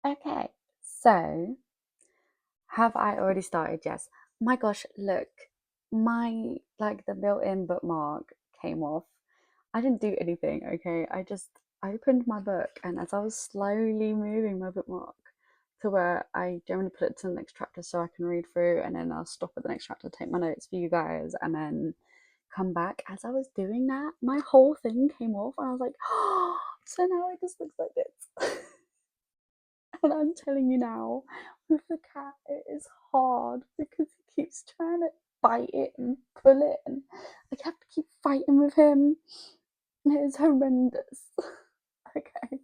Okay, so have I already started? Yes. My gosh, look, my like the built-in bookmark came off. I didn't do anything, okay? I just opened my book, and as I was slowly moving my bookmark to where I generally put it to the next chapter so I can read through, and then I'll stop at the next chapter, take my notes for you guys, and then come back. As I was doing that, my whole thing came off, and I was like, oh, so now it just looks like this. And I'm telling you now, with the cat, it is hard because he keeps trying to bite it and pull it, and I have to keep fighting with him. It is horrendous. Okay,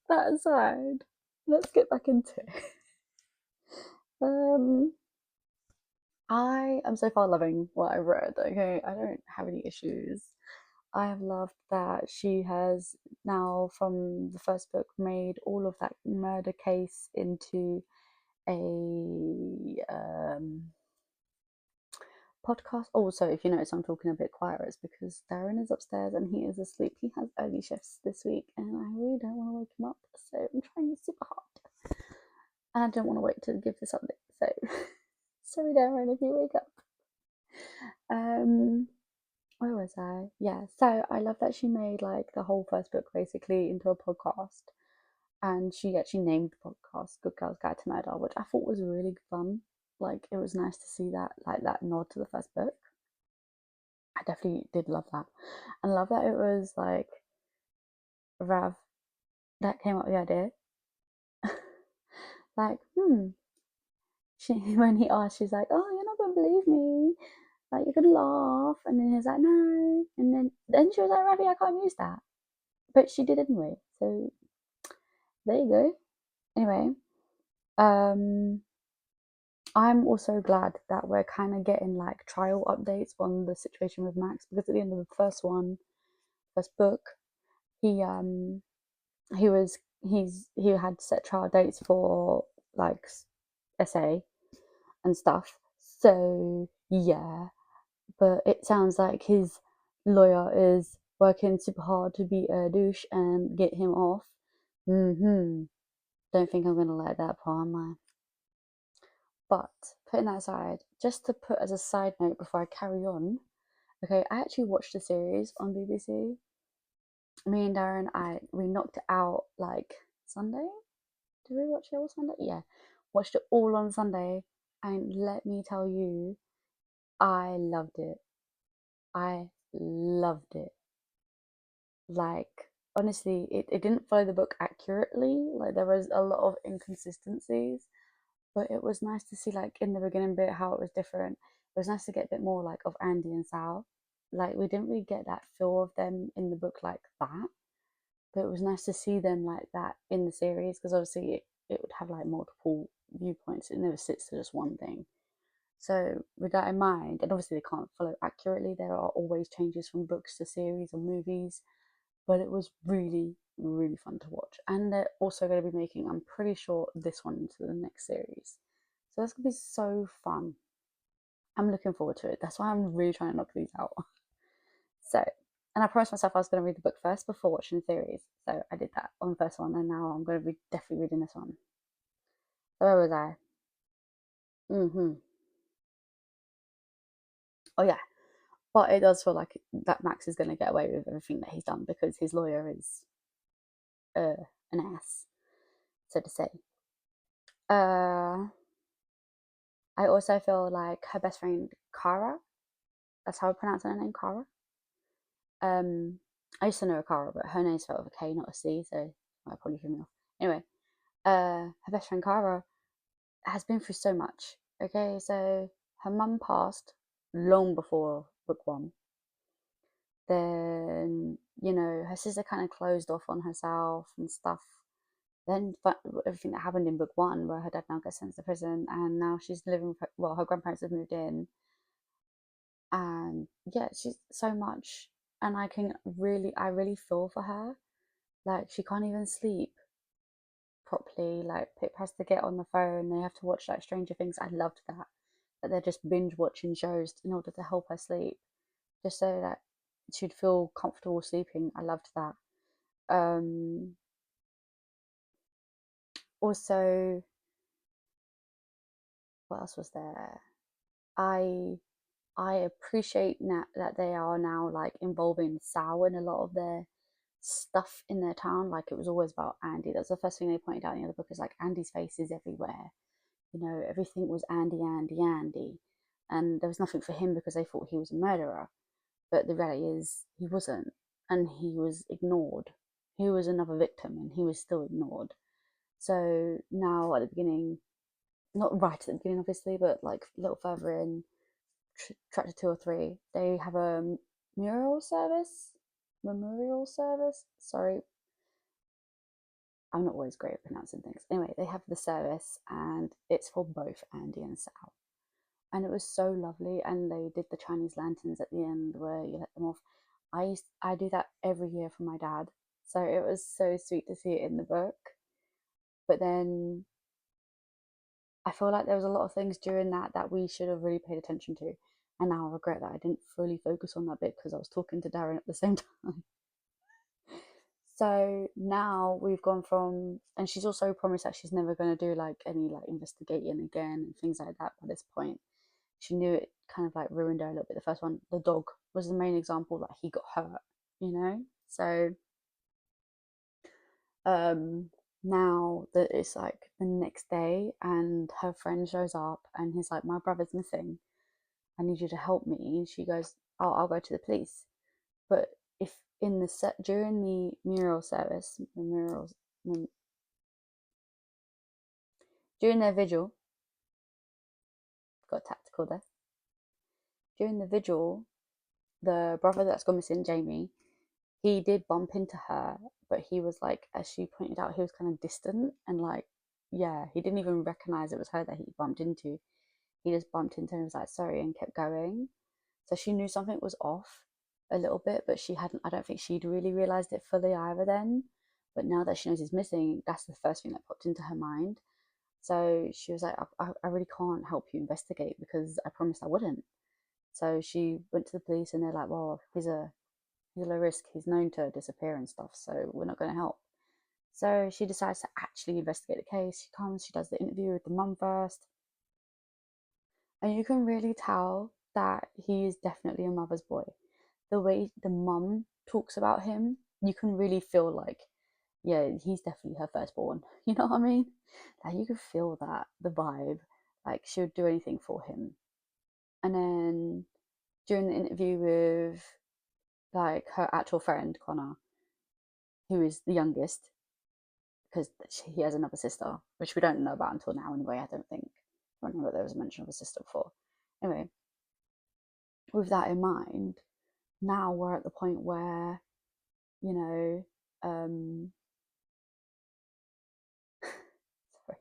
that aside, let's get back into it. Um, I am so far loving what I've read. Okay, I don't have any issues. I have loved that she has now, from the first book, made all of that murder case into a podcast. Also, if you notice, I'm talking a bit quieter, it's because Darren is upstairs and he is asleep. He has early shifts this week, and I really don't want to wake him up, so I'm trying super hard. And I don't want to wait to give this update, so sorry, Darren, if you wake up. Um, where was I? Yeah, so I love that she made like the whole first book basically into a podcast, and she actually named the podcast "Good Girls Guide to Murder," which I thought was really fun. Like it was nice to see that, like that nod to the first book. I definitely did love that, and love that it was like Rav that came up with the idea. Like, she when he asked, she's like, "Oh, you're not gonna believe me. Like, you're gonna laugh," and then he's like, "No," and then she was like, "Ravi, I can't use that," but she did anyway. So there you go. Anyway, um, I'm also glad that we're kind of getting like trial updates on the situation with Max, because at the end of the first book, he he was he had set trial dates for like SA and stuff. So yeah, but it sounds like his lawyer is working super hard to be a douche and get him off. Mm-hmm. Don't think I'm gonna like that part, am I? But putting that aside, just to put as a side note before I carry on, okay, I actually watched the series on BBC. Me and Darren, I we knocked it out like Sunday. Did we watch it all Sunday? Yeah, watched it all on Sunday, and let me tell you, I loved it. I loved it. Like honestly, it didn't follow the book accurately. Like there was a lot of inconsistencies, but it was nice to see like in the beginning bit how it was different. It was nice to get a bit more like of Andy and Sal. Like we didn't really get that feel of them in the book like that, but it was nice to see them like that in the series, because obviously it would have like multiple viewpoints. It never sits to just one thing. So with that in mind, and obviously they can't follow accurately, there are always changes from books to series or movies, but it was really, really fun to watch. And they're also going to be making, I'm pretty sure, this one into the next series. So that's going to be so fun. I'm looking forward to it. That's why I'm really trying to knock these out. So, and I promised myself I was going to read the book first before watching the series. So I did that on the first one, and now I'm going to be definitely reading this one. So where was I? Mm-hmm. Oh yeah, but it does feel like that Max is going to get away with everything that he's done because his lawyer is an ass, so to say. Uh, I also feel like her best friend Kara. That's how I pronounce her name, Kara. Um, I used to know her Kara, but her name's spelled with a K, not a C, so I probably threw me off. Anyway, her best friend Kara has been through so much. Okay, so her mum passed long before book one. Then her sister kind of closed off on herself and stuff. Then everything that happened in book one, where her dad now gets sent to prison, and now she's living with her grandparents have moved in, and yeah, she's so much, and I really feel for her. Like she can't even sleep properly. Like Pip has to get on the phone, they have to watch like Stranger Things. I loved that they're just binge watching shows in order to help her sleep, just so that she'd feel comfortable sleeping. I loved that. um also, what else was there? I I appreciate now that they are now like involving Sal in a lot of their stuff in their town. Like it was always about Andy. That's the first thing they pointed out in the other book is like Andy's face is everywhere. You know, everything was Andy, Andy, Andy. And there was nothing for him because they thought he was a murderer. But the reality is he wasn't. And he was ignored. He was another victim and he was still ignored. So now at the beginning, not right at the beginning, obviously, but like a little further in, chapter 2 or 3, they have a mural service, memorial service. Sorry, I'm not always great at pronouncing things. Anyway, they have the service, and it's for both Andy and Sal, and it was so lovely. And they did the Chinese lanterns at the end where you let them off. I do that every year for my dad, so it was so sweet to see it in the book. But then I feel like there was a lot of things during that we should have really paid attention to. And now I regret that I didn't fully focus on that bit because I was talking to Darren at the same time. So now we've gone from, and she's also promised that she's never going to do like any like investigating again and things like that by this point. She knew it kind of like ruined her a little bit. The first one, the dog, was the main example that he got hurt, you know? So now that it's like the next day and her friend shows up and he's like, my brother's missing, I need you to help me. And she goes, oh, I'll go to the police. But if in the set during the mural service, the murals, during their vigil, got tactical there. During the vigil, the brother that's gone missing, Jamie, he did bump into her, but he was like, as she pointed out, he was kind of distant and like, yeah, he didn't even recognize it was her that he bumped into. He just bumped into her and was like, sorry, and kept going. So she knew something was off a little bit, but she hadn't, I don't think she'd really realized it fully either then. But now that she knows he's missing, that's the first thing that popped into her mind. So she was like, I really can't help you investigate because I promised I wouldn't. So she went to the police and they're like, well, he's a low risk. He's known to disappear and stuff, so we're not going to help. So she decides to actually investigate the case. She comes, she does the interview with the mum first. And you can really tell that he is definitely a mother's boy. The way the mum talks about him, you can really feel like, yeah, he's definitely her firstborn. You know what I mean? Like you can feel that, the vibe. Like she would do anything for him. And then during the interview with like her actual friend, Connor, who is the youngest, because he has another sister, which we don't know about until now anyway, I don't think. I don't know if there was a mention of a sister before. Anyway, with that in mind, now we're at the point where, you know, sorry,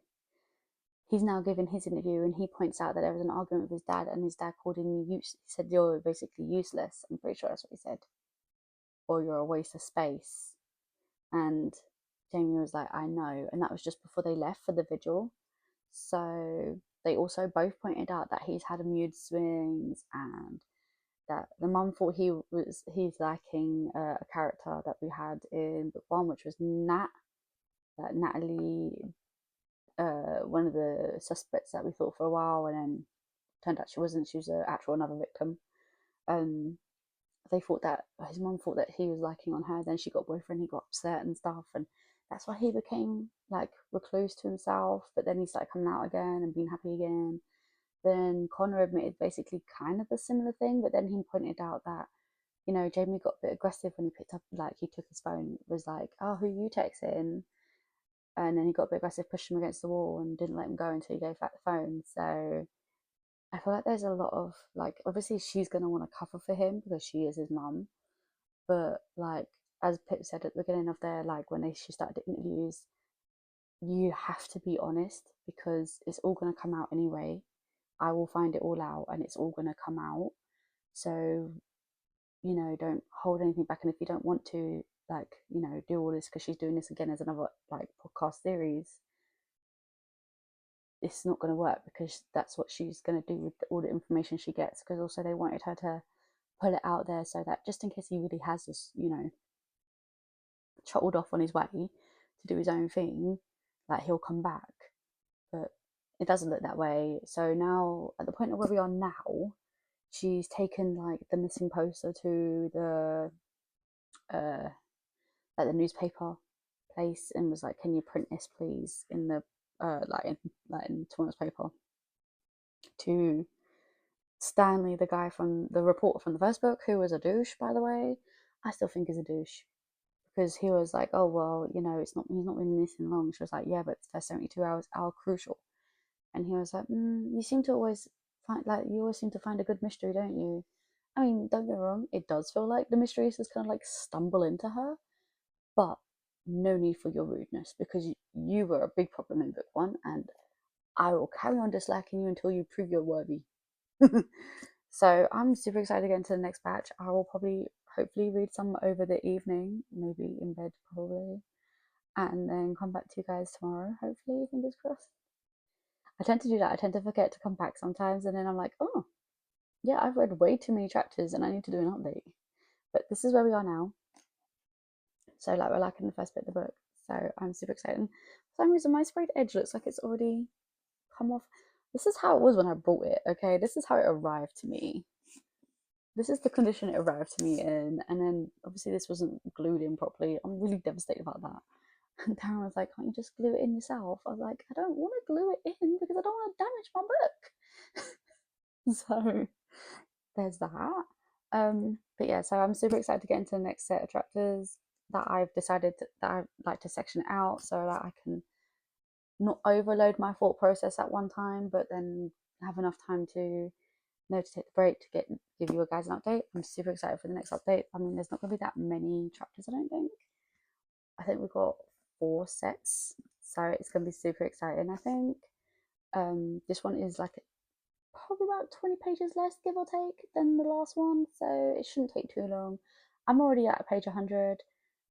he's now given his interview and he points out that there was an argument with his dad and his dad called him he said you're basically useless. I'm pretty sure that's what he said. Or you're a waste of space. And Jamie was like, I know. And that was just before they left for the vigil. So they also both pointed out that he's had a mood swings and that the mum thought he's lacking a character that we had in book 1, which was Nat, that Natalie, one of the suspects that we thought for a while, and then turned out she wasn't. She was an actual another victim. They thought that his mum thought that he was liking on her. Then she got a boyfriend. He got upset and stuff, and that's why he became like recluse to himself. But then he started coming out again and being happy again. Then Connor admitted basically kind of a similar thing, but then he pointed out that, you know, Jamie got a bit aggressive when he picked up, like he took his phone, was like, oh, who you texting? And then he got a bit aggressive, pushed him against the wall and didn't let him go until he gave back the phone. So I feel like there's a lot of like, obviously she's going to want to cover for him because she is his mum. But like, as Pip said at the beginning of their, like when she started the interviews, you have to be honest because it's all going to come out anyway. I will find it all out and it's all going to come out. So, you know, don't hold anything back. And if you don't want to, like, you know, do all this because she's doing this again as another like podcast series, it's not going to work because that's what she's going to do with all the information she gets. Because also they wanted her to put it out there so that just in case he really has this, you know, trottled off on his way to do his own thing, like he'll come back, but it doesn't look that way. So now, at the point of where we are now, she's taken like the missing poster to the uh like the newspaper place and was like, "Can you print this, please, in the in toilet paper?" To Stanley, the guy from the reporter from the first book, who was a douche, by the way. I still think is a douche because he was like, "Oh well, it's not he's not been missing long." She was like, "Yeah, but the first 72 hours are crucial." And he was like, "You seem to always you always seem to find a good mystery, don't you?" I mean, don't get me wrong, it does feel like the mysteries just kind of like stumble into her, but no need for your rudeness because you were a big problem in book one, and I will carry on disliking you until you prove you're worthy. So I'm super excited to get into the next batch. I will probably, hopefully, read some over the evening, maybe in bed, probably, and then come back to you guys tomorrow, hopefully, fingers crossed. I tend to do that. I tend to forget to come back sometimes, and then I'm like, oh, yeah, I've read way too many chapters and I need to do an update. But this is where we are now. So, like, we're like in the first bit of the book. So, I'm super excited. For some reason, my sprayed edge looks like it's already come off. This is how it was when I bought it, okay? This is how it arrived to me. This is the condition it arrived to me in. And then, obviously, this wasn't glued in properly. I'm really devastated about that. And Darren was like, "Can't you just glue it in yourself?" I was like, "I don't want to glue it in because I don't want to damage my book." So there's that. But yeah, so I'm super excited to get into the next set of chapters that I've decided that I like to section it out so that I can not overload my thought process at one time, but then have enough time to know to take the break to give you guys an update. I'm super excited for the next update. I mean, there's not going to be that many chapters, I don't think. I think we've got 4 sets, so it's going to be super exciting, I think. This one is like probably about 20 pages less, give or take, than the last one, so it shouldn't take too long. I'm already at page 100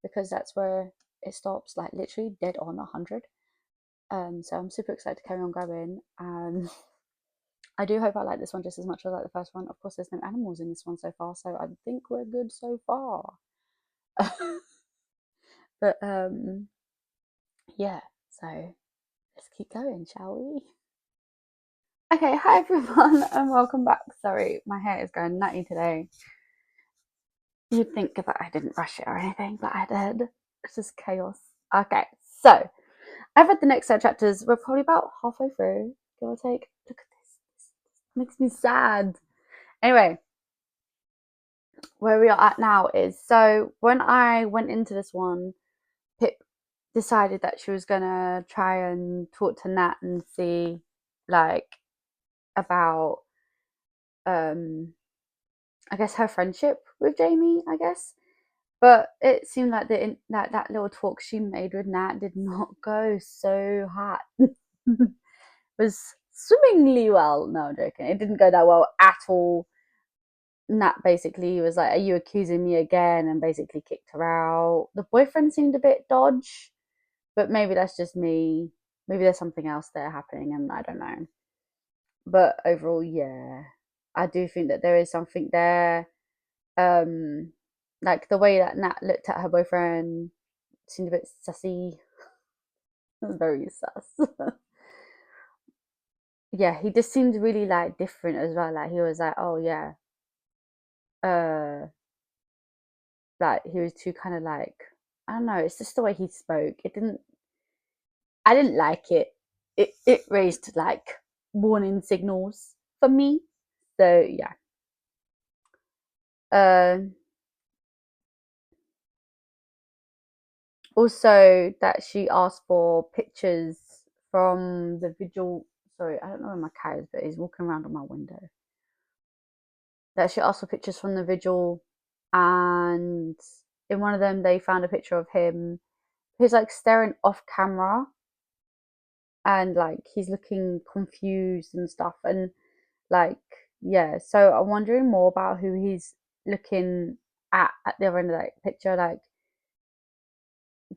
because that's where it stops, like literally dead on 100. So I'm super excited to carry on going. I do hope I like this one just as much as I like the first one. Of course, there's no animals in this one so far, so I think we're good so far. But yeah, so let's keep going, shall we? Okay, hi everyone, and welcome back. Sorry, my hair is going nutty today. You'd think that I didn't rush it or anything, but I did. It's just chaos. Okay, so I've read the next set of chapters. We're probably about halfway through, give or take. Look at this. This makes me sad. Anyway, where we are at now is, so when I went into this one, Pip decided that she was gonna try and talk to Nat and see, like, about I guess her friendship with Jamie, I guess. But it seemed like that little talk she made with Nat did not go so hot. Was swimmingly well. No, I'm joking. It didn't go that well at all. Nat basically was like, "Are you accusing me again?" and basically kicked her out. The boyfriend seemed a bit dodge, but maybe that's just me. Maybe there's something else there happening, and I don't know. But overall, yeah, I do think that there is something there. Um, like the way that Nat looked at her boyfriend seemed a bit sussy. It was very sus. Yeah, he just seemed really like different as well. Like he was like, "Oh yeah," uh, like he was too kind of like, I don't know. It's just the way he spoke. It didn't. I didn't like it. It raised like warning signals for me. So yeah. Uh, Also, that she asked for pictures from the vigil. Sorry, I don't know where my cat is, but he's walking around on my window. That she asked for pictures from the vigil, and in one of them, they found a picture of him who's like staring off camera, and like he's looking confused and stuff, and like yeah. So I'm wondering more about who he's looking at the other end of that picture. Like,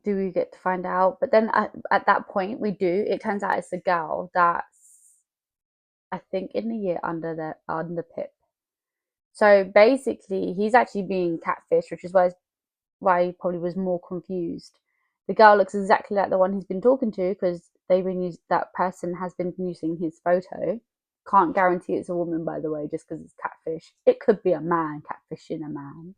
do we get to find out? But then at that point, we do. It turns out it's a girl that's, I think, in the year under Pip. So basically, he's actually being catfished, which is why he probably was more confused. The girl looks exactly like the one he's been talking to because that person has been using his photo. Can't guarantee it's a woman, by the way, just because it's catfish. It could be a man catfishing a man.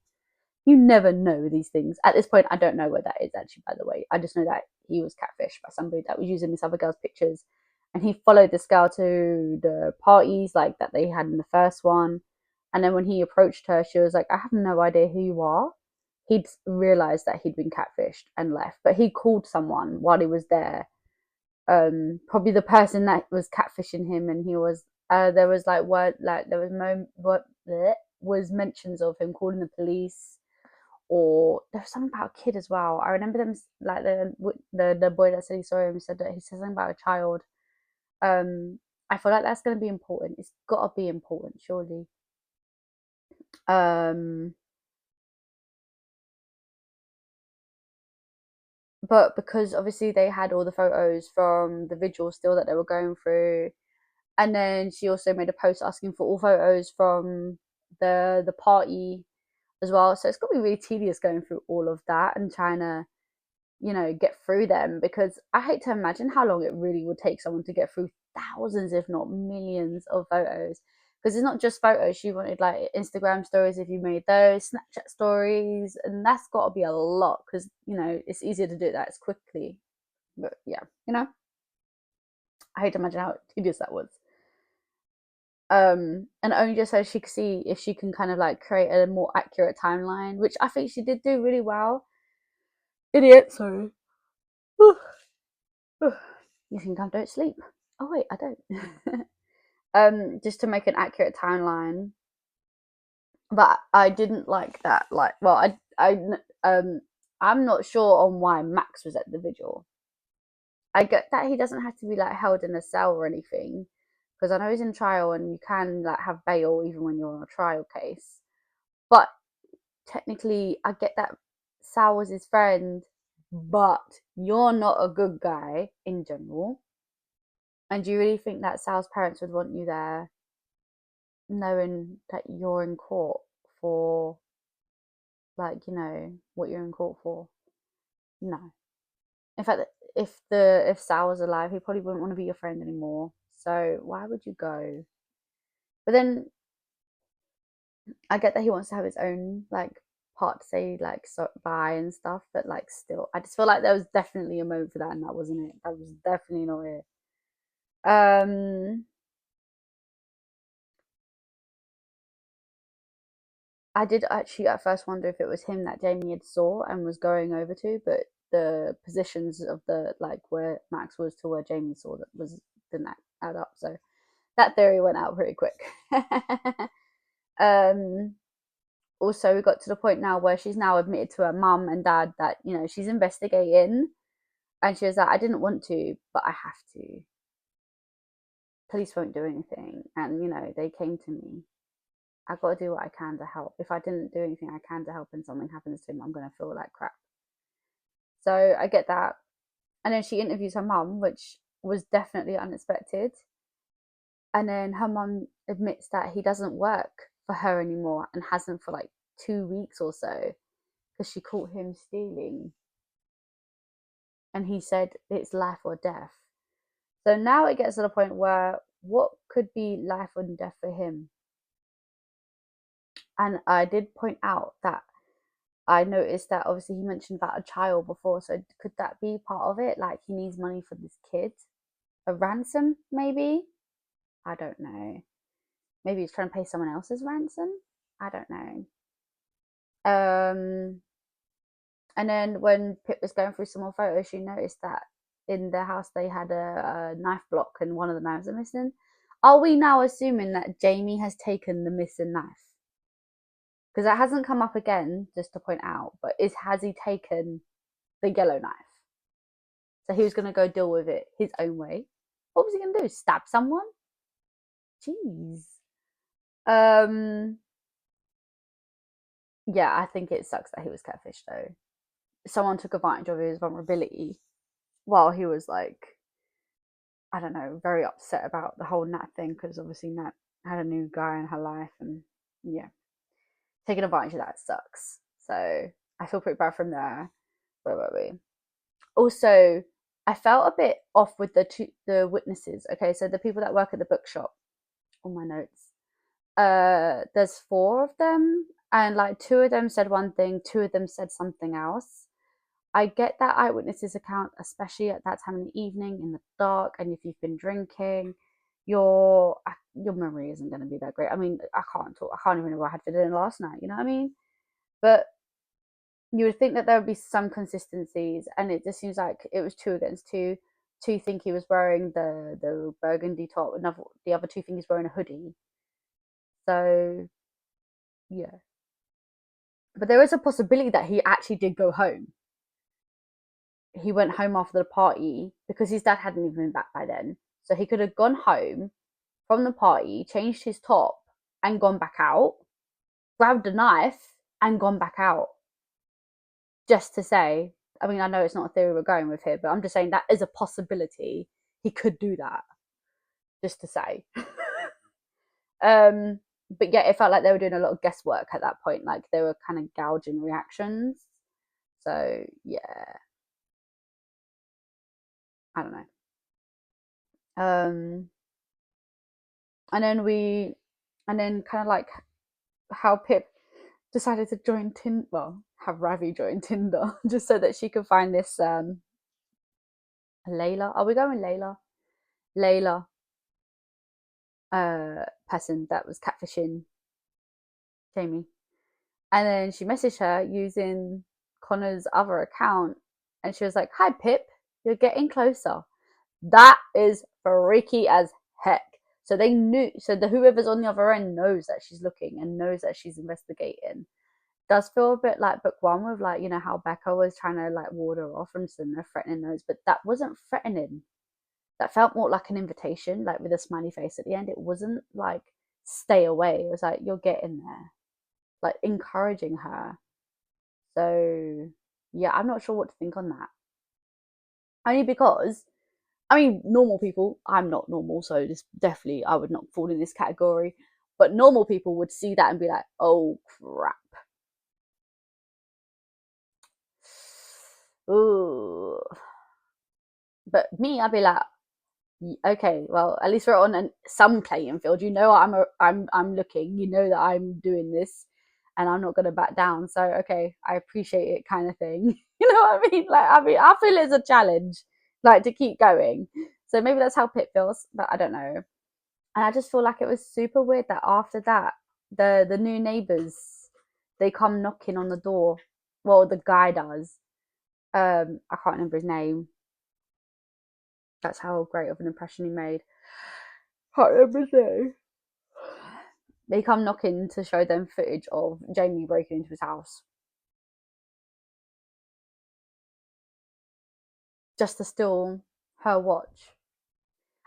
You never know these things. At this point, I don't know what that is actually, by the way. I just know that he was catfished by somebody that was using this other girl's pictures. And he followed this girl to the parties like that they had in the first one. And then when he approached her, she was like, I have no idea who you are. He'd realized that he'd been catfished and left, but he called someone while he was there. Probably the person that was catfishing him, and he was there was like word like there was what was mentions of him calling the police, or there was something about a kid as well. I remember them like the boy that said he saw him said that he said something about a child. I feel like that's going to be important. It's got to be important, surely. Um, but because obviously they had all the photos from the vigil still that they were going through, and then she also made a post asking for all photos from the party as well. So it's gonna be really tedious going through all of that and trying to get through them, because I hate to imagine how long it really would take someone to get through thousands, if not millions, of photos. Because it's not just photos. She wanted like Instagram stories if you made those, Snapchat stories, and that's got to be a lot because it's easier to do that as quickly. But yeah, I hate to imagine how tedious that was. And only just so she could see if she can kind of like create a more accurate timeline, which I think she did do really well. Idiot, sorry. You think I don't sleep? Oh wait, I don't. Just to make an accurate timeline, but I didn't like that. Like, well, I'm not sure on why Max was at the vigil. I get that he doesn't have to be like held in a cell or anything, because I know he's in trial and you can like have bail even when you're on a trial case. But technically, I get that Sal was his friend, but you're not a good guy in general. And do you really think that Sal's parents would want you there knowing that you're in court for, like, what you're in court for? No. In fact, if Sal was alive, he probably wouldn't want to be your friend anymore. So why would you go? But then I get that he wants to have his own like part to say like so bye and stuff, but like still, I just feel like there was definitely a moment for that, and that wasn't it. That was definitely not it. Um, I did actually at first wonder if it was him that Jamie had saw and was going over to, but the positions of the like where Max was to where Jamie saw that was didn't add up. So that theory went out pretty quick. um, Also, we got to the point now where she's now admitted to her mum and dad that she's investigating, and she was like, I didn't want to, but I have to. Police won't do anything, and they came to me. I got to do what I can to help. If I didn't do anything I can to help and something happens to him, I'm going to feel like crap. So I get that. And then she interviews her mum, which was definitely unexpected. And then her mum admits that he doesn't work for her anymore and hasn't for like 2 weeks or so, because she caught him stealing. And he said it's life or death. So now it gets to the point where what could be life or death for him? And I did point out that I noticed that obviously he mentioned about a child before, so could that be part of it? Like he needs money for this kid? A ransom, maybe? I don't know. Maybe he's trying to pay someone else's ransom? I don't know. Um, and then when Pip was going through some more photos, she noticed that in their house they had a knife block and one of the knives are missing. Are we now assuming that Jamie has taken the missing knife? Because that hasn't come up again, just to point out, but has he taken the yellow knife? So he was going to go deal with it his own way. What was he going to do? Stab someone? Jeez. Um, yeah, I think it sucks that he was catfished though. Someone took advantage of his vulnerability while he was like, I don't know, very upset about the whole Nat thing, because obviously Nat had a new guy in her life, and yeah, taking advantage of that sucks. So I feel pretty bad from there. Where were we? Also, I felt a bit off with the witnesses. Okay, so the people that work at the bookshop, all my notes. There's four of them, and like two of them said one thing, two of them said something else. I get that eyewitnesses account, especially at that time in the evening, in the dark, and if you've been drinking, your memory isn't going to be that great. I mean, I can't talk. I can't even remember what I had for dinner last night. You know what I mean? But you would think that there would be some consistencies, and it just seems like it was two against two. Two think he was wearing the burgundy top, another the other two think he's wearing a hoodie. So yeah, but there is a possibility that he actually did go home. He went home after the party because his dad hadn't even been back by then. So he could have gone home from the party, changed his top, and gone back out, grabbed a knife, and gone back out. Just to say, I mean, I know it's not a theory we're going with here, but I'm just saying that is a possibility. He could do that, just to say. um, but yeah, it felt like they were doing a lot of guesswork at that point. Like they were kind of gouging reactions. So yeah, I don't know. Um, and then and then kind of like how Pip decided to join Tinder, well, have Ravi join Tinder just so that she could find this Layla. Are we going Layla? Layla, person that was catfishing Jamie. And then she messaged her using Connor's other account, and she was like, "Hi Pip, you're getting closer." That is freaky as heck. So they knew. So the whoever's on the other end knows that she's looking and knows that she's investigating. Does feel a bit like book one with like how Becca was trying to like ward her off from some threatening those, but that wasn't threatening. That felt more like an invitation, like with a smiley face at the end. It wasn't like stay away. It was like you're getting there, like encouraging her. So yeah, I'm not sure what to think on that. Only because I mean, normal people. I'm not normal, so this definitely I would not fall in this category. But normal people would see that and be like, "Oh crap." Ooh. But me, I'd be like, okay, well, at least we're on some playing field. You know, I'm looking. You know that I'm doing this, and I'm not gonna back down. So okay, I appreciate it, kind of thing. You know what I mean? Like, I feel it's a challenge, like to keep going. So maybe that's how Pip feels, but I don't know. And I just feel like it was super weird that after that, the new neighbors they come knocking on the door. Well, the guy does. I can't remember his name. That's how great of an impression he made. Can't remember his name. They come knocking to show them footage of Jamie breaking into his house just to steal her watch.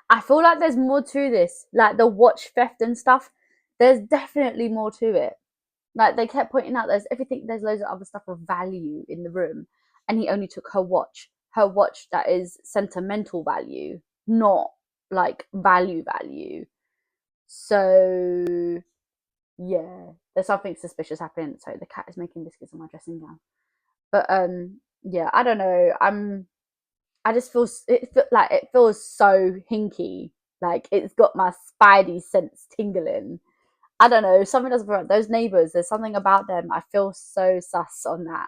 I feel like there's more to this, like the watch theft and stuff. There's definitely more to it. Like they kept pointing out, there's everything. There's loads of other stuff of value in the room, and he only took her watch. Her watch that is sentimental value, not like value. So yeah, there's something suspicious happening. So the cat is making biscuits on my dressing gown. But yeah, I don't know. I just feel like it feels so hinky. Like it's got my spidey sense tingling. I don't know. Something doesn't feel right. Those neighbors, there's something about them. I feel so sus on that.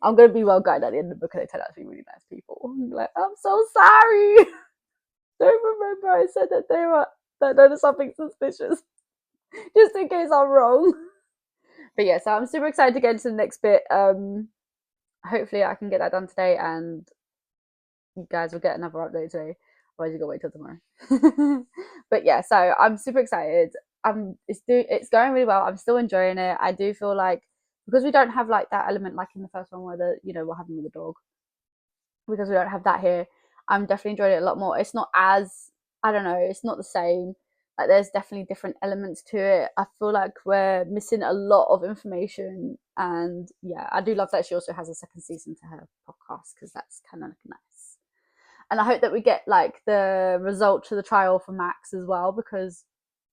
I'm gonna be well guided at the end of the book, and they turn out to be really nice people. I'm like, I'm so sorry. Don't remember I said that they were that there was something suspicious, just in case I'm wrong. But yeah, so I'm super excited to get into the next bit. Hopefully I can get that done today, and you guys will get another update today. Otherwise, you gotta wait till tomorrow. But yeah, so I'm super excited. It's going really well. I'm still enjoying it. I do feel like because we don't have like that element like in the first one where what happened with the dog, because we don't have that here. I'm definitely enjoying it a lot more. It's not as I don't know. It's not the same. Like there's definitely different elements to it. I feel like we're missing a lot of information, and yeah, I do love that she also has a second season to her podcast because that's kind of nice. And I hope that we get like the result to the trial for Max as well, because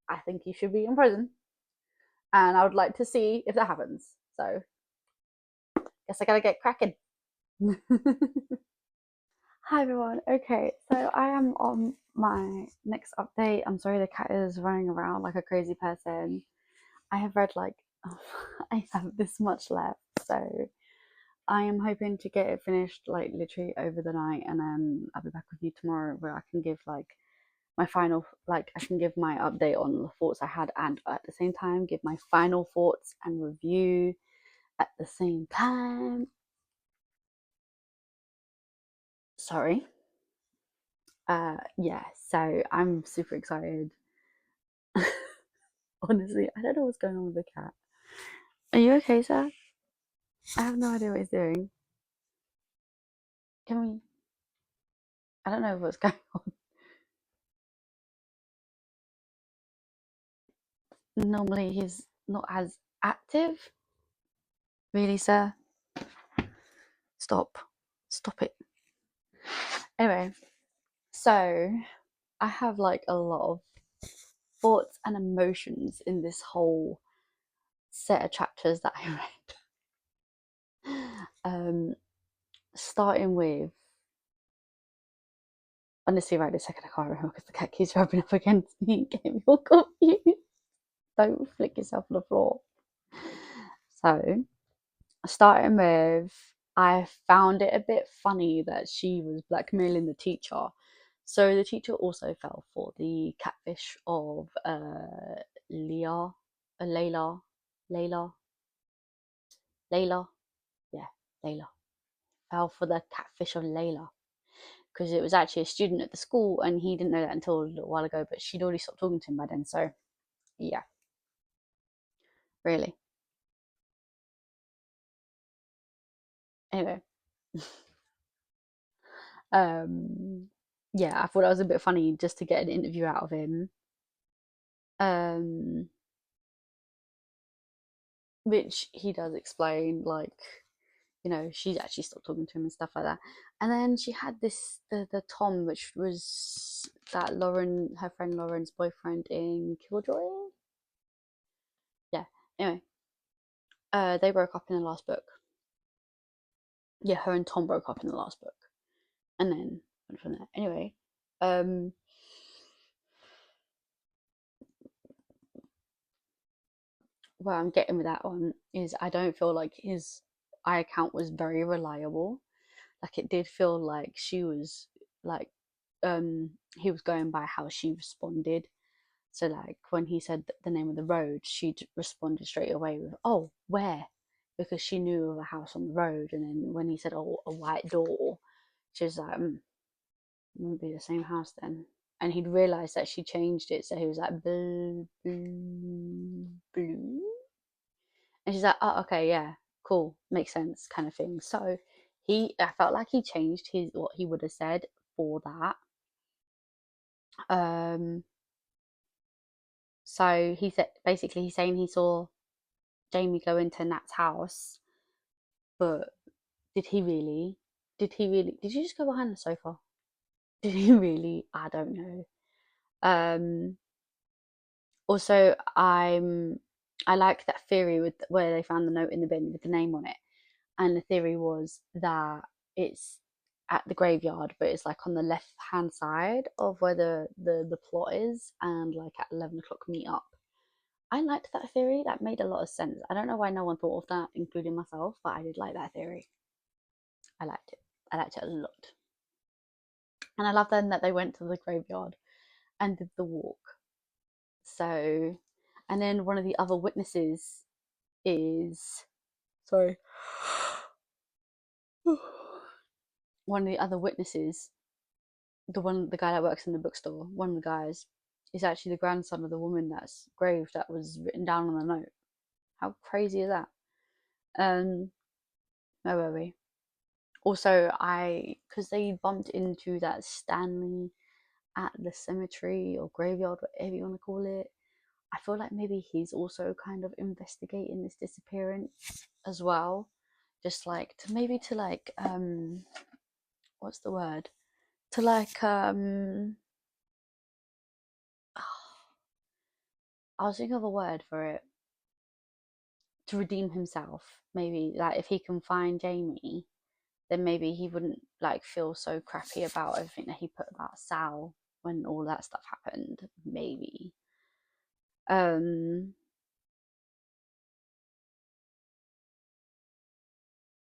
I think he should be in prison, and I would like to see if that happens. So, guess I gotta get cracking. Hi everyone. Okay, so I am on my next update. I'm sorry the cat is running around like a crazy person. I have read like I have this much left, so I am hoping to get it finished like literally over the night, and then I'll be back with you tomorrow where I can give like my final, like I can give my update on the thoughts I had, and at the same time give my final thoughts and review at the same time. Sorry. Yeah, so I'm super excited. Honestly, I don't know what's going on with the cat. Are you okay, sir? I have no idea what he's doing. Can we? I don't know what's going on. Normally, he's not as active. Really, sir? Stop. Stop it. Anyway, so I have like a lot of thoughts and emotions in this whole set of chapters that I read. Starting with, honestly, right this second I can't remember because the cat keeps rubbing up against me and getting me all confused. Don't flick yourself on the floor. So, starting with, I found it a bit funny that she was blackmailing the teacher. So the teacher also fell for the catfish of Leah, Layla, Layla, Layla, yeah, Layla. Fell for the catfish of Layla because it was actually a student at the school, and he didn't know that until a little while ago. But she'd already stopped talking to him by then. So yeah, really. Anyway, yeah, I thought that was a bit funny just to get an interview out of him. Um, which he does explain, like, she's actually stopped talking to him and stuff like that. And then she had the Tom, which was that her friend Lauren's boyfriend in Killjoy. Yeah. Anyway, they broke up in the last book. Yeah, her and Tom broke up in the last book, and then went from there. Anyway, um, where I'm getting with that one is I don't feel like his eye account was very reliable. Like it did feel like she was like he was going by how she responded. So like when he said the name of the road, she responded straight away with, "Oh, where?" Because she knew of a house on the road. And then when he said, "Oh, a white door," she was like, "Wouldn't be the same house then." And he'd realised that she changed it, so he was like, "Blue, blue, blue." And she's like, "Oh, okay, yeah, cool, makes sense," kind of thing. So I felt like he changed his what he would have said for that. Um, so he said basically he's saying he saw Jamie go into Nat's house, but did he really? Did he really? Did you just go behind the sofa? Did he really? I don't know. Um, Also, I like that theory with where they found the note in the bin with the name on it, and the theory was that it's at the graveyard, but it's like on the left hand side of where the plot is, and like at 11 o'clock meet up. I liked that theory. That made a lot of sense. I don't know why no one thought of that, including myself, but I did like that theory. I liked it. I liked it a lot. And I love then that they went to the graveyard and did the walk. So, and then one of the other witnesses is, sorry, one of the other witnesses, the guy that works in the bookstore, one of the guys, is actually the grandson of the woman that's grave that was written down on the note. How crazy is that? Where were we? Also, because they bumped into that Stanley at the cemetery or graveyard, whatever you want to call it. I feel like maybe he's also kind of investigating this disappearance as well. Just like to like what's the word? To like I was thinking of a word for it. To redeem himself, maybe like if he can find Jamie, then maybe he wouldn't like feel so crappy about everything that he put about Sal when all that stuff happened. Maybe.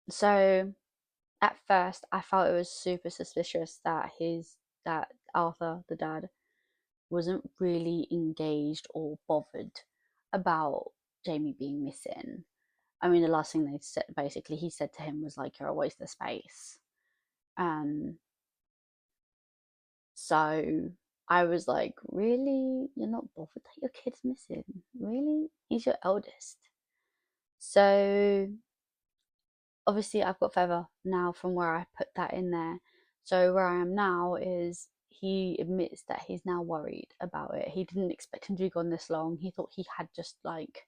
So at first I felt it was super suspicious that Arthur, the dad, wasn't really engaged or bothered about Jamie being missing. I mean, the last thing they said, basically, he said to him was like, "You're a waste of space," and so I was like, "Really, you're not bothered that your kid's missing? Really? He's your eldest." So obviously, I've got further now from where I put that in there. So where I am now is he admits that he's now worried about it. He didn't expect him to be gone this long. He thought he had just like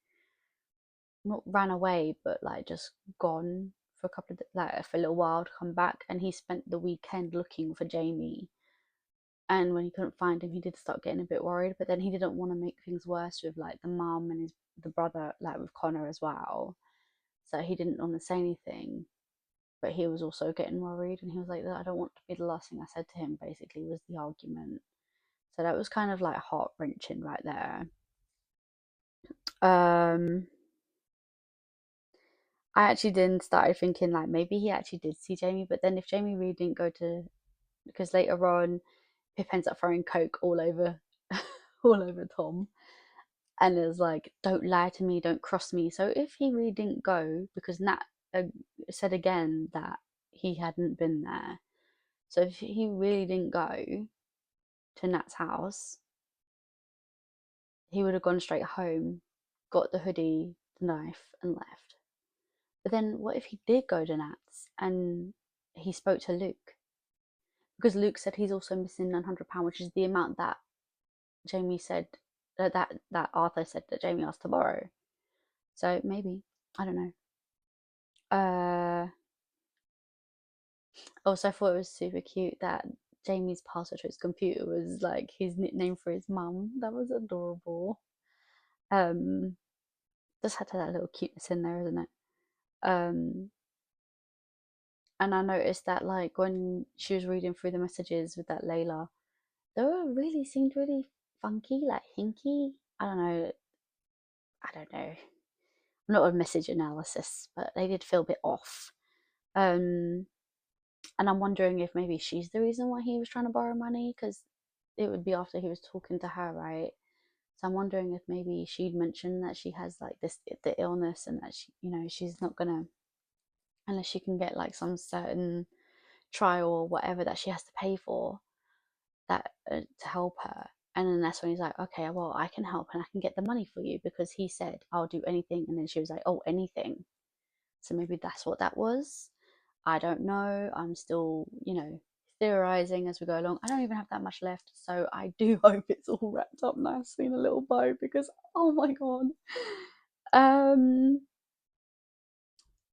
not ran away, but like just gone for a couple of like for a little while to come back. And he spent the weekend looking for Jamie. And when he couldn't find him, he did start getting a bit worried. But then he didn't want to make things worse with like the mum and the brother, like with Connor as well. So he didn't want to say anything. But he was also getting worried, and he was like, "I don't want to be the last thing I said to him." Basically, was the argument. So that was kind of like heart wrenching right there. Um, I actually then started thinking like maybe he actually did see Jamie, but then if Jamie really didn't go to, because later on Pip ends up throwing coke all over all over Tom, and is like, "Don't lie to me, don't cross me." So if he really didn't go, because Nat said again that he hadn't been there, so if he really didn't go to Nat's house, he would have gone straight home, got the hoodie, the knife, and left. But then what if he did go to Nat's and he spoke to Luke? Because Luke said he's also missing £900, which is the amount that Jamie said that Arthur said that Jamie asked to borrow. So maybe, I don't know. Also, I thought it was super cute that Jamie's password to his computer was like his nickname for his mum. That was adorable. Um, just had to have that little cuteness in there, isn't it? Um, and I noticed that like when she was reading through the messages with that Layla, they were really seemed really funky, like hinky. I don't know. I'm not a message analysis, but they did feel a bit off. Um, and I'm wondering if maybe she's the reason why he was trying to borrow money, because it would be after he was talking to her, right? So I'm wondering if maybe she'd mentioned that she has like the illness, and that she's not gonna, unless she can get like some certain trial or whatever that she has to pay for, that to help her. And then that's when he's like, "Okay, well, I can help and I can get the money for you," because he said, "I'll do anything." And then she was like, "Oh, anything." So maybe that's what that was. I don't know. I'm still, theorizing as we go along. I don't even have that much left. So I do hope it's all wrapped up nicely in a little bow, because, oh my God. Um,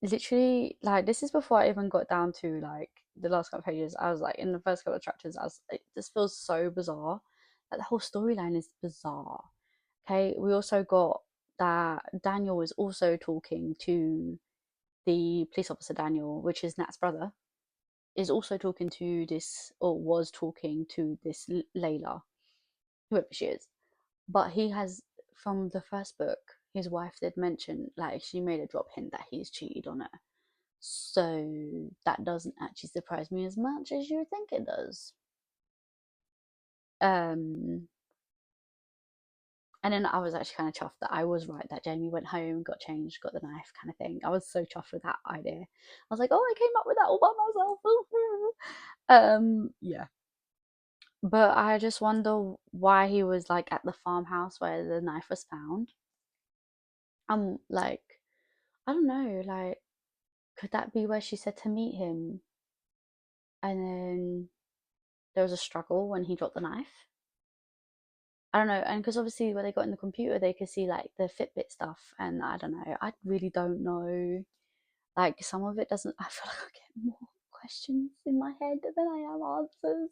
Literally, like, this is before I even got down to like the last couple of pages. I was like, in the first couple of chapters, I was like, this feels so bizarre. Like, the whole storyline is bizarre. Okay, we also got that Daniel is also talking to the police officer, Daniel, which is Nat's brother, is also talking to this, or was talking to this Layla, whoever she is. But he has, from the first book, his wife did mention, like, she made a drop hint that he's cheated on her. So that doesn't actually surprise me as much as you think it does. Um, and then I was actually kind of chuffed that I was right, that Jamie went home, got changed, got the knife, kind of thing. I was so chuffed with that idea. I was like, "Oh, I came up with that all by myself." Yeah. But I just wonder why he was like at the farmhouse where the knife was found. I'm like, I don't know, like, could that be where she said to meet him? And then there was a struggle when he dropped the knife. I don't know, and because obviously when they got in the computer, they could see like the Fitbit stuff, and I don't know. I really don't know. Like, some of it doesn't. I feel like I get more questions in my head than I have answers.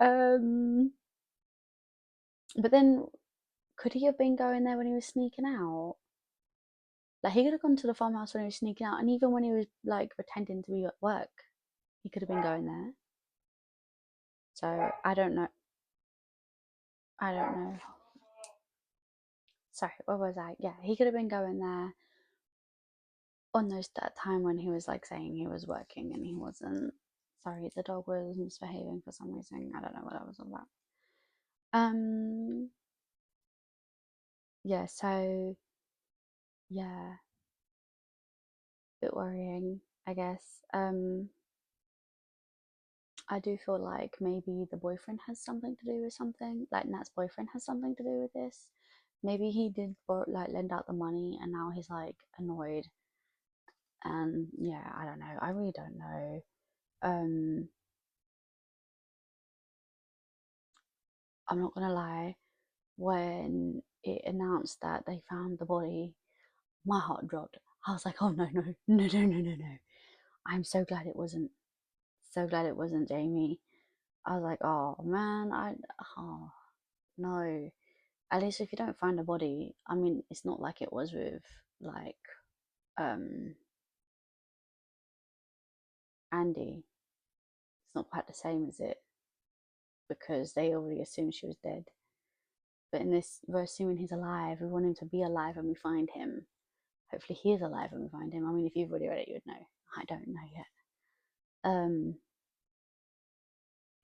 Um, but then could he have been going there when he was sneaking out? Like, he could have gone to the farmhouse when he was sneaking out, and even when he was like pretending to be at work, he could have been going there. So I don't know. I don't know. Sorry, what was I? Yeah, he could have been going there on that time when he was like saying he was working and he wasn't. Sorry, the dog was misbehaving for some reason. I don't know what that was all about. Um, yeah, so yeah, a bit worrying, I guess. I do feel like maybe the boyfriend has something to do with something. Like Nat's boyfriend has something to do with this. Maybe he did like lend out the money and now he's like annoyed. And yeah, I don't know. I really don't know. Um, I'm not gonna lie. When it announced that they found the body, my heart dropped. I was like, oh no, no, no, no, no, no, no. I'm so glad it wasn't. So glad it wasn't Jamie. I was like, oh man, oh no. At least if you don't find a body, I mean, it's not like it was with like um Andy. It's not quite the same, is it? Because they already assumed she was dead. But in this, we're assuming he's alive. We want him to be alive and we find him. Hopefully he is alive and we find him. I mean, if you've already read it, you would know. I don't know yet. Um,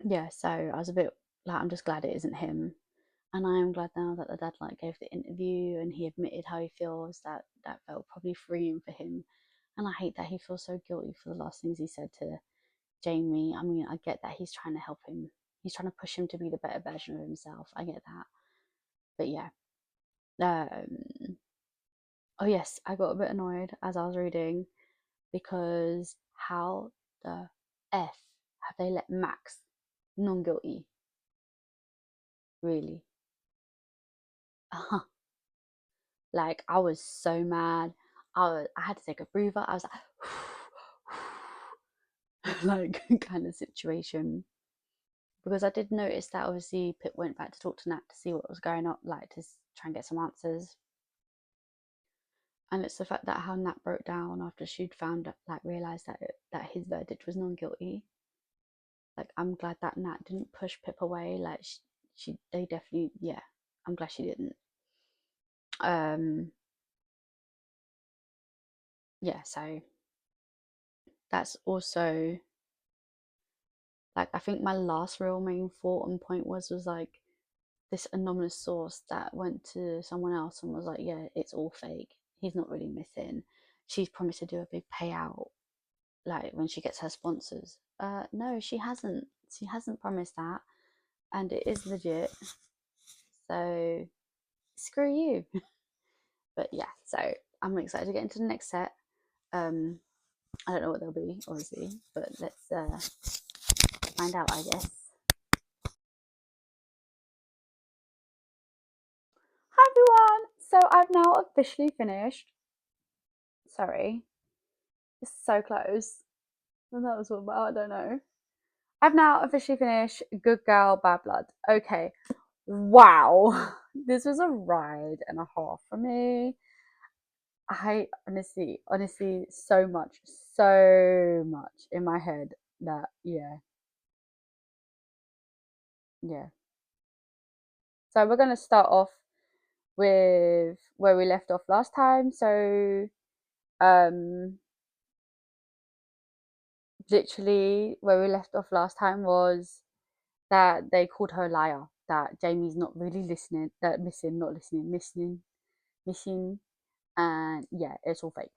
yeah, so I was a bit like, I'm just glad it isn't him. And I am glad now that the dad like gave the interview and he admitted how he feels. That felt probably freeing for him. And I hate that he feels so guilty for the last things he said to Jamie. I mean, I get that he's trying to help him. He's trying to push him to be the better version of himself. I get that. But yeah. Oh yes, I got a bit annoyed as I was reading because how the F have they let Max non-guilty? Really? Like, I was so mad. I had to take a breather. I was like, like kind of situation. Because I did notice that obviously Pip went back to talk to Nat to see what was going on, like to try and get some answers. And it's the fact that how Nat broke down after she'd found like realized that his verdict was non-guilty. Like, I'm glad that Nat didn't push Pip away. Like they definitely, yeah. I'm glad she didn't. Um, yeah. So that's also like, I think my last real main thought and point was like this anonymous source that went to someone else and was like, yeah, it's all fake. He's not really missing. She's promised to do a big payout, like when she gets her sponsors. No, she hasn't. She hasn't promised that, and it is legit. So screw you. But yeah, so I'm excited to get into the next set. I don't know what they'll be, obviously, but let's find out, I guess. Hi everyone! So I've now officially finished. Sorry, it's so close. And that was all about, I don't know. I've now officially finished Good Girl, Bad Blood. Okay, wow. This was a ride and a half for me. I honestly, so much in my head that, yeah. So we're going to start off with where we left off last time. So, um, literally, where we left off last time was that they called her a liar, that Jamie's not really listening, that missing, not listening, missing, and yeah, it's all fake.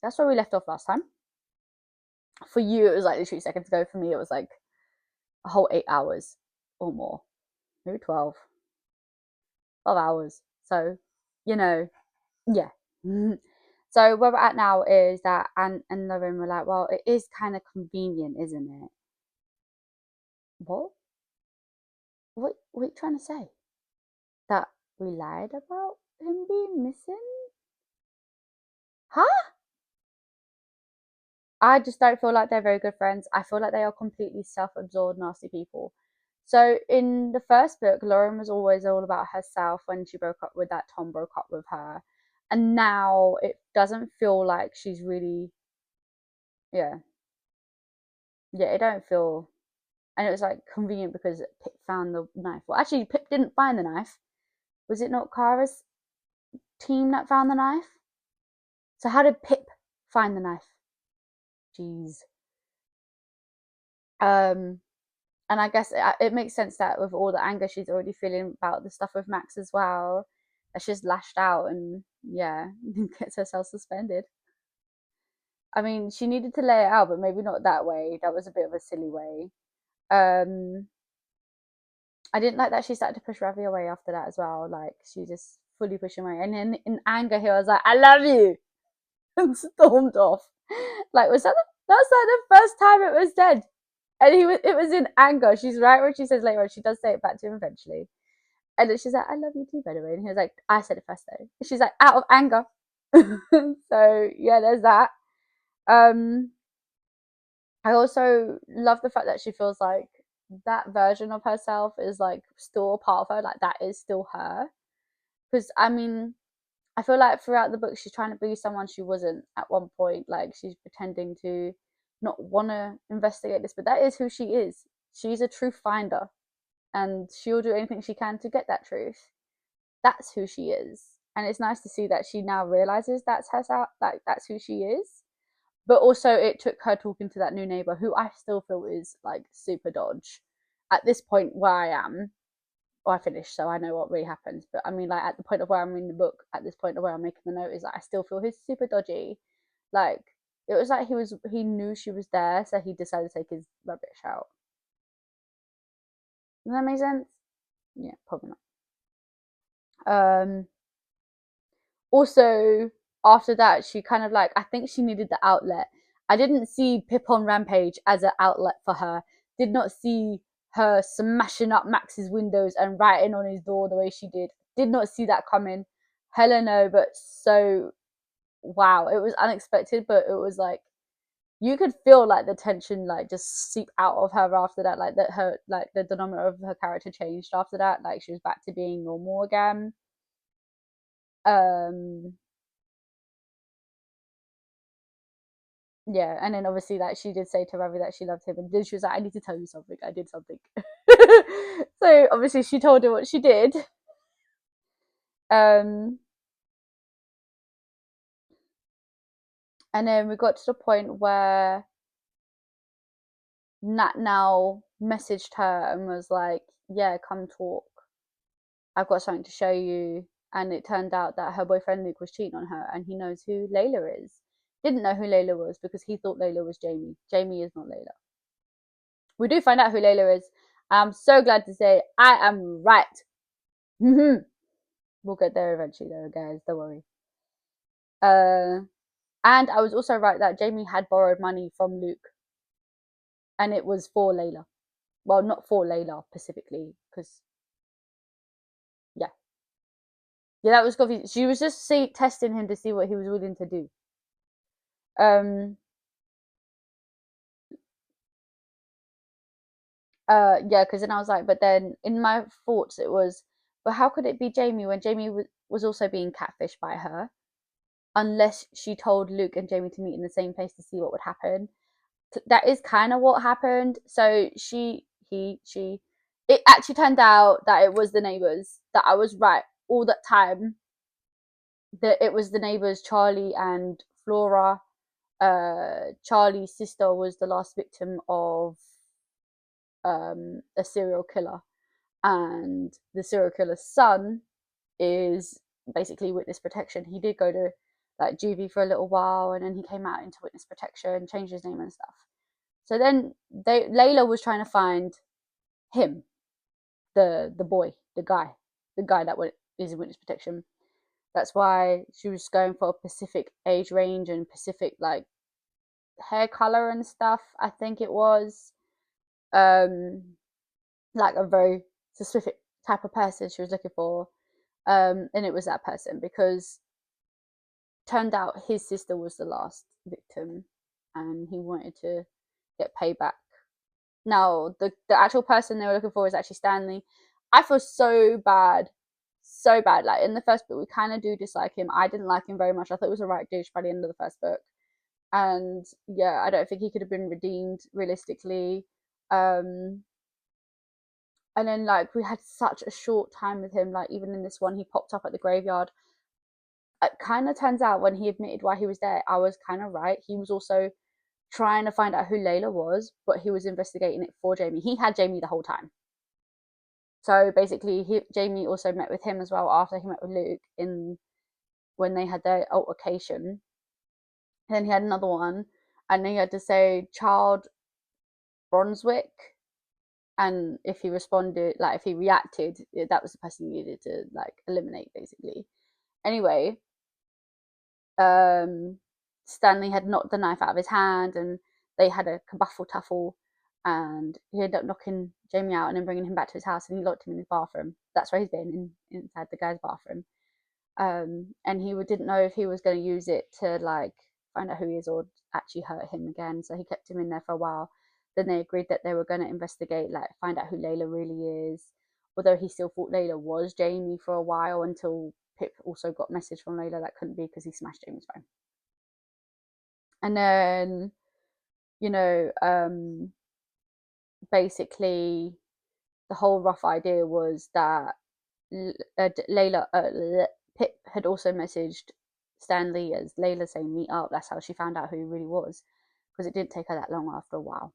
That's where we left off last time. For you, it was like literally seconds ago. For me, it was like a whole 8 hours or more, maybe 12 hours. So, you know, yeah. So where we're at now is that Anne and Lauren were like, well, it is kind of convenient, isn't it? What? What are you trying to say? That we lied about him being missing? Huh? I just don't feel like they're very good friends. I feel like they are completely self-absorbed, nasty people. So in the first book, Lauren was always all about herself when she broke up with that Tom broke up with her. And now it doesn't feel like she's really, yeah, it don't feel. And it was like convenient because Pip found the knife. Well, actually, Pip didn't find the knife. Was it not Kara's team that found the knife? So how did Pip find the knife? Jeez. And I guess it makes sense that with all the anger she's already feeling about the stuff with Max as well, that she's lashed out and yeah, gets herself suspended. I mean, she needed to lay it out, but maybe not that way. That was a bit of a silly way. Um, I didn't like that she started to push Ravi away after that as well. Like she just fully pushed him away, and then in anger, he was like, "I love you," and stormed off. Like that's like the first time it was said, and it was in anger. She's right when she says later on. She does say it back to him eventually, and then she's like, "I love you too," by the way. And he was like, "I said it first though." She's like, out of anger. So yeah, there's that. Um, I also love the fact that she feels like that version of herself is like still a part of her, like that is still her. Because I mean, I feel like throughout the book she's trying to be someone she wasn't at one point. Like she's pretending to not want to investigate this, but that is who she is. She's a truth finder, and she'll do anything she can to get that truth. That's who she is, and it's nice to see that she now realizes that's herself, like that's who she is. But also it took her talking to that new neighbor who I still feel is like super dodge at this point where I am. Well, I finished, so I know what really happens. But I mean, like at the point of where I'm in the book, at this point of where I'm making the note, is like I still feel he's super dodgy. Like it was like he knew she was there, so he decided to take his rubbish out. Does that make sense? Yeah, probably not. Also, after that, she kind of like, I think she needed the outlet. I didn't see Pip on Rampage as an outlet for her. Did not see her smashing up Max's windows and writing on his door the way she did. Did not see that coming. Hella no, but so wow, it was unexpected, but it was like you could feel like the tension like just seep out of her after that, like that her like the denominator of her character changed after that, like she was back to being normal again. Um Yeah, and then obviously like she did say to Ravi that she loved him, and then she was like, "I need to tell you something. I did something." So obviously she told him what she did. Um, and then we got to the point where Nat now messaged her and was like, "Yeah, come talk. I've got something to show you." And it turned out that her boyfriend Luke was cheating on her, and he knows who Layla is. Didn't know who Layla was because he thought Layla was Jamie. Jamie is not Layla. We do find out who Layla is. I'm so glad to say I am right. We'll get there eventually, though, guys. Don't worry. And I was also right that Jamie had borrowed money from Luke, and it was for Layla. Well, not for Layla specifically, because yeah, that was confusing. She was just testing him to see what he was willing to do. Yeah, because then I was like, but then in my thoughts it was, but how could it be Jamie when Jamie was also being catfished by her? Unless she told Luke and Jamie to meet in the same place to see what would happen. That is kind of what happened. So she. It actually turned out that it was the neighbors. That I was right all that time. That it was the neighbors, Charlie and Flora. Charlie's sister was the last victim of a serial killer, and the serial killer's son is basically witness protection. He did go to like juvie for a little while, and then he came out into witness protection, changed his name and stuff. So then Layla was trying to find him, the boy, the guy that is in witness protection. That's why she was going for a Pacific age range and Pacific like hair color and stuff. I think it was like a very specific type of person she was looking for. And it was that person because turned out his sister was the last victim, and he wanted to get payback. Now, the actual person they were looking for is actually Stanley. I feel so bad, so bad. Like in the first book, we kind of do dislike him. I didn't like him very much. I thought he was a right douche by the end of the first book, and yeah, I don't think he could have been redeemed realistically. Um, and then like we had such a short time with him. Like even in this one, he popped up at the graveyard. It kind of turns out when he admitted why he was there, I was kind of right. He was also trying to find out who Layla was, but he was investigating it for Jamie. He had Jamie the whole time. So basically, Jamie also met with him as well after he met with Luke in when they had their altercation. And then he had another one, and then he had to say Child Brunswick, and if he responded, like if he reacted, that was the person you needed to like eliminate, basically. Anyway, Stanley had knocked the knife out of his hand, and they had a kabuffle tuffle, and he ended up knocking Jamie out and then bringing him back to his house, and he locked him in his bathroom. That's where he's been, inside the guy's bathroom. And he didn't know if he was going to use it to like find out who he is or actually hurt him again. So he kept him in there for a while. Then they agreed that they were going to investigate, like find out who Layla really is. Although he still thought Layla was Jamie for a while until Pip also got a message from Layla that couldn't be because he smashed Jamie's phone. And then, you know, basically the whole rough idea was that Layla, Pip had also messaged Stanley as Layla saying meet up. That's how she found out who he really was, because it didn't take her that long after a while.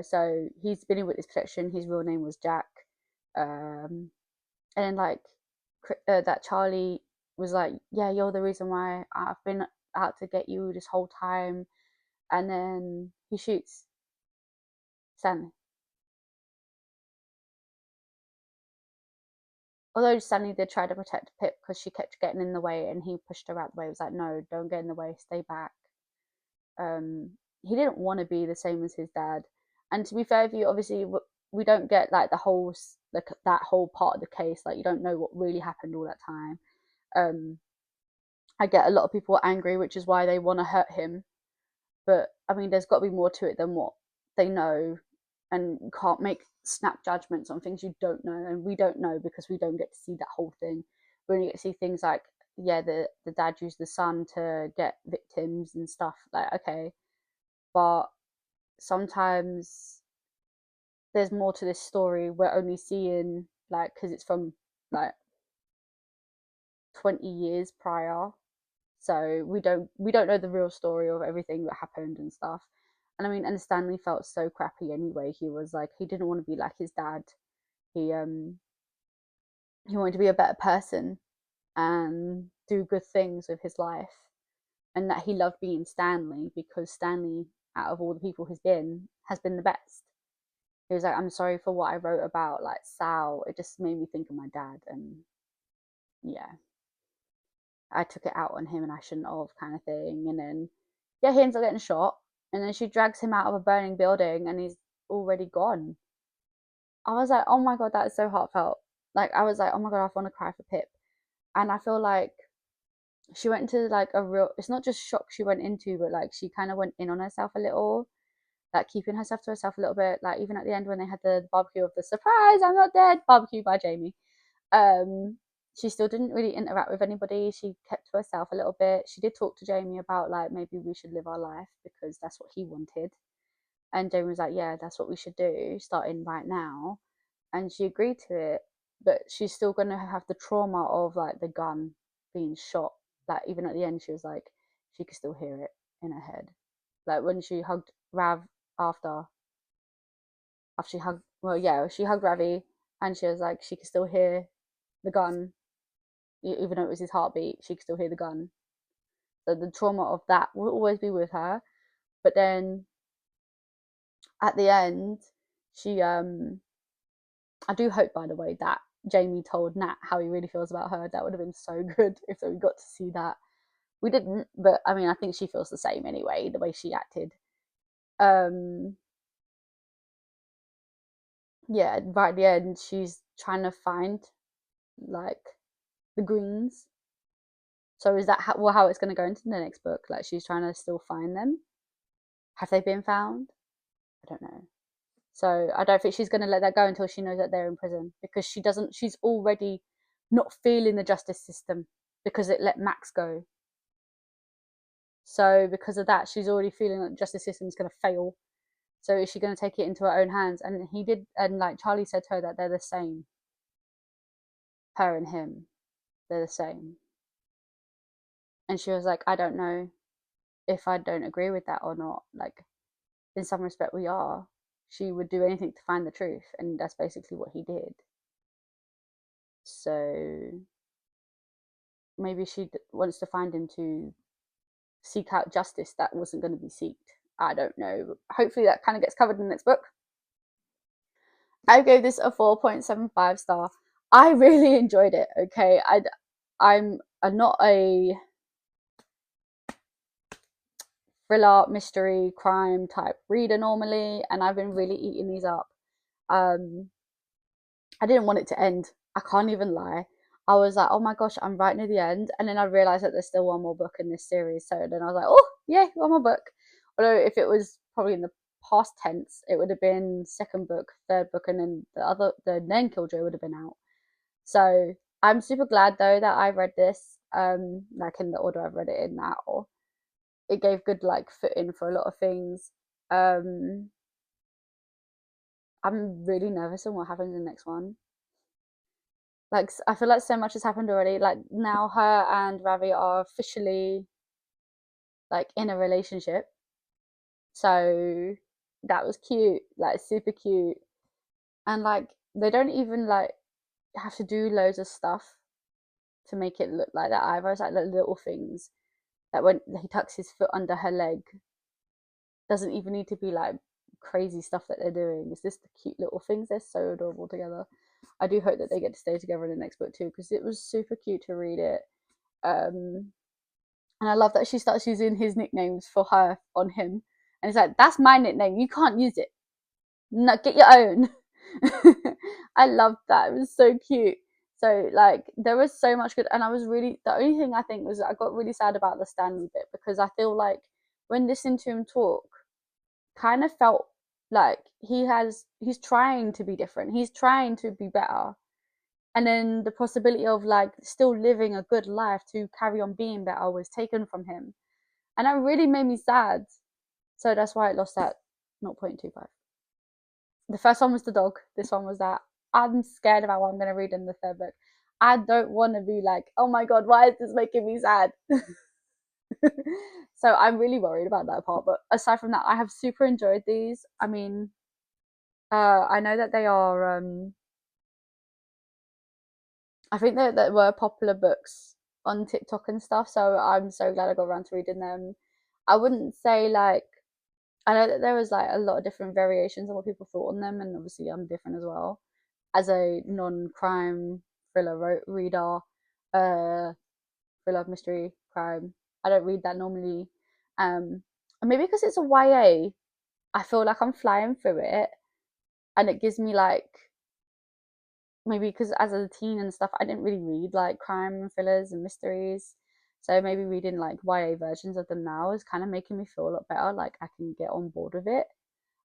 So he's been in witness protection. His real name was Jack. And then like that Charlie was like, yeah, you're the reason why I've been out to get you this whole time. And then he shoots Stanley. Although Stanley did try to protect Pip because she kept getting in the way, and he pushed her out the way. He was like, no, don't get in the way, stay back. He didn't want to be the same as his dad. And to be fair with you, obviously we don't get like the whole like that whole part of the case. Like you don't know what really happened all that time. I get a lot of people are angry, which is why they want to hurt him. But I mean, there's got to be more to it than what they know, and you can't make snap judgments on things you don't know, and we don't know because we don't get to see that whole thing. We only get to see things like, yeah, the dad used the son to get victims and stuff. Like, okay, but sometimes there's more to this story. We're only seeing like because it's from like 20 years prior, so we don't know the real story of everything that happened and stuff. And I mean, and Stanley felt so crappy anyway. He was like, he didn't want to be like his dad. He wanted to be a better person and do good things with his life, and that he loved being Stanley because Stanley, out of all the people he's been, has been the best. He was like, I'm sorry for what I wrote about like Sal. It just made me think of my dad, and yeah, I took it out on him and I shouldn't have, kind of thing. And then yeah, he ends up getting shot, and then she drags him out of a burning building, and he's already gone. I was like, oh my god, that is so heartfelt. Like I was like, oh my god, I want to cry for Pip. And I feel like she went into like a real, it's not just shock she went into, but like she kind of went in on herself a little, like keeping herself to herself a little bit. Like even at the end when they had the barbecue of the surprise I'm not dead barbecue by Jamie, um she still didn't really interact with anybody. She kept to herself a little bit. She did talk to Jamie about like maybe we should live our life because that's what he wanted, and Jamie was like, yeah, that's what we should do starting right now. And she agreed to it, but she's still going to have the trauma of like the gun being shot. Like even at the end she was like, she could still hear it in her head, like when she hugged Rav after she hugged, well yeah, she hugged Ravi, and she was like she could still hear the gun, even though it was his heartbeat, she could still hear the gun. So the trauma of that will always be with her. But then at the end, she I do hope, by the way, that Jamie told Nat how he really feels about her. That would have been so good if we got to see that. We didn't, but I mean, I think she feels the same anyway, the way she acted. Um, yeah, right at the end, she's trying to find like the Greens. So is that how it's going to go into the next book? Like she's trying to still find them. Have they been found? I don't know. So I don't think she's going to let that go until she knows that they're in prison, because she's already not feeling the justice system because it let Max go. So because of that, she's already feeling that the justice system is going to fail. So is she going to take it into her own hands? And he did, and like Charlie said to her that they're the same. Her and him, they're the same. And she was like, I don't know if I don't agree with that or not. Like, in some respect, we are. She would do anything to find the truth, and that's basically what he did. So maybe she wants to find him to seek out justice that wasn't going to be sought. I don't know. Hopefully that kind of gets covered in the next book. I gave this a 4.75 star. I really enjoyed it. Okay, I'm not a thriller, mystery, crime type reader normally, and I've been really eating these up. I didn't want it to end. I can't even lie. I was like, oh my gosh, I'm right near the end. And then I realized that there's still one more book in this series. So then I was like, oh, yeah, one more book. Although if it was probably in the past tense, it would have been second book, third book, and then the then Killjoy would have been out. So I'm super glad though that I read this, like in the order I've read it in now. It gave good like footing for a lot of things. I'm really nervous on what happens in the next one. Like, I feel like so much has happened already. Like, now her and Ravi are officially like in a relationship. So that was cute, like super cute. And like they don't even like have to do loads of stuff to make it look like that either. It's like little things, that when he tucks his foot under her leg, doesn't even need to be like crazy stuff that they're doing. It's just the cute little things. They're so adorable together. I do hope that they get to stay together in the next book too, because it was super cute to read it. And I love that she starts using his nicknames for her on him, and it's like, that's my nickname, you can't use it. No, get your own. I loved that. It was so cute. So like there was so much good, and I was really, the only thing I think was I got really sad about the Stanley bit, because I feel like when listening to him talk, kind of felt like he's trying to be different. He's trying to be better. And then the possibility of like still living a good life to carry on being better was taken from him. And that really made me sad. So that's why it lost that 0.25. The first one was the dog. This one was that. I'm scared about what I'm going to read in the third book. I don't want to be like, oh my god, why is this making me sad? So I'm really worried about that part. But aside from that, I have super enjoyed these. I mean, I know that they are. I think that there were popular books on TikTok and stuff. So I'm so glad I got around to reading them. I wouldn't say like, I know that there was like a lot of different variations on what people thought on them, and obviously I'm different as well. As a non-crime thriller reader, thriller, mystery, crime, I don't read that normally. And maybe because it's a YA, I feel like I'm flying through it, and it gives me like, maybe because as a teen and stuff, I didn't really read like crime thrillers and mysteries. So maybe reading like YA versions of them now is kind of making me feel a lot better. Like I can get on board with it.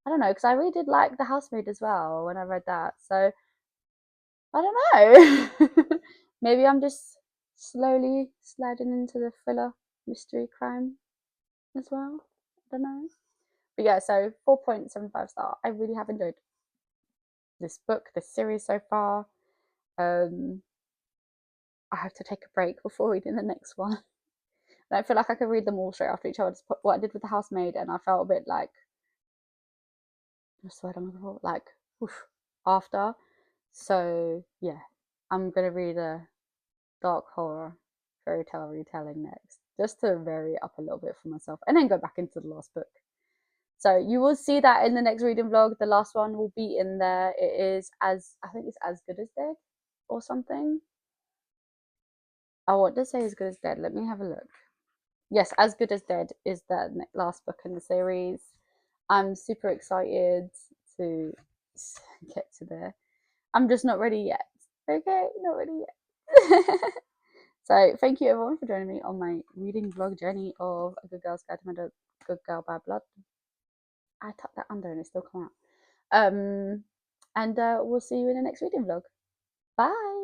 I don't know, because I really did like The Housemaid as well when I read that. So I don't know. Maybe I'm just slowly sliding into the thriller, mystery, crime as well. I don't know. But yeah, so 4.75 star. I really have enjoyed this book, this series so far. I have to take a break before reading the next one. And I feel like I could read them all straight after each other. Just put what I did with The Housemaid, and I felt a bit like, what's the word I'm looking for? Like, oof, after. So yeah, I'm gonna read a dark horror fairy tale retelling next, just to vary up a little bit for myself, and then go back into the last book. So you will see that in the next reading vlog. The last one will be in there. It is I think it's As Good as Dead or something. I want to say As Good as Dead. Let me have a look. Yes, As Good as Dead is the last book in the series. I'm super excited to get to there. I'm just not ready yet. Okay, not ready yet. So thank you everyone for joining me on my reading vlog journey of A Good Girl's Guide to Murder, Good Girl Bad Blood. I tucked that under and it still come out. And we'll see you in the next reading vlog. Bye.